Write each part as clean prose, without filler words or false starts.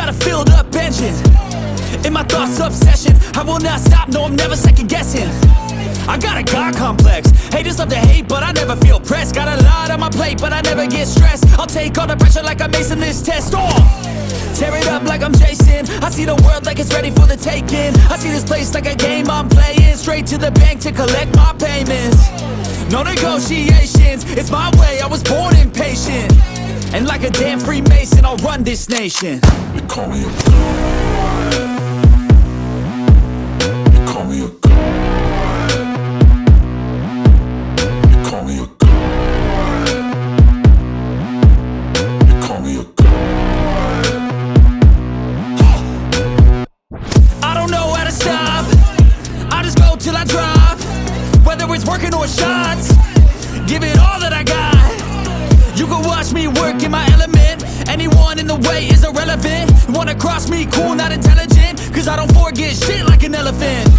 got a filled up engine. In my thoughts, obsession. I will not stop, no, I'm never second guessing. I got a God complex. Haters love to hate, but I never feel pressed. Got a lot on my plate, but I never get stressed. I'll take all the pressure like I'm acing this test. Tear it up like I'm Jason. I see the world like it's ready for the taking. I see this place like a game I'm playing. Straight to the bank to collect my payments. No negotiations, it's my way, I was born impatient. And like a damn Freemason, I'll run this nation. They call me a god. They call me a god. They call me a god. They call me a god. I don't know how to stop, I just go till I drop. Whether it's working or shots, give it all that I got. You can watch me work in my element. Anyone in the way is irrelevant. You wanna cross me, cool, not intelligent, cause I don't forget shit like an elephant.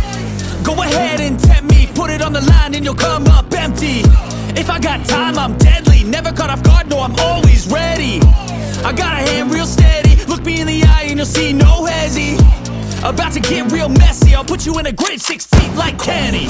Go ahead and tempt me, put it on the line and you'll come up empty. If I got time, I'm deadly. Never caught off guard, no, I'm always ready. I got a hand real steady. Look me in the eye and you'll see no hezzy. About to get real messy, I'll put you in a grave 6 feet like Kenny.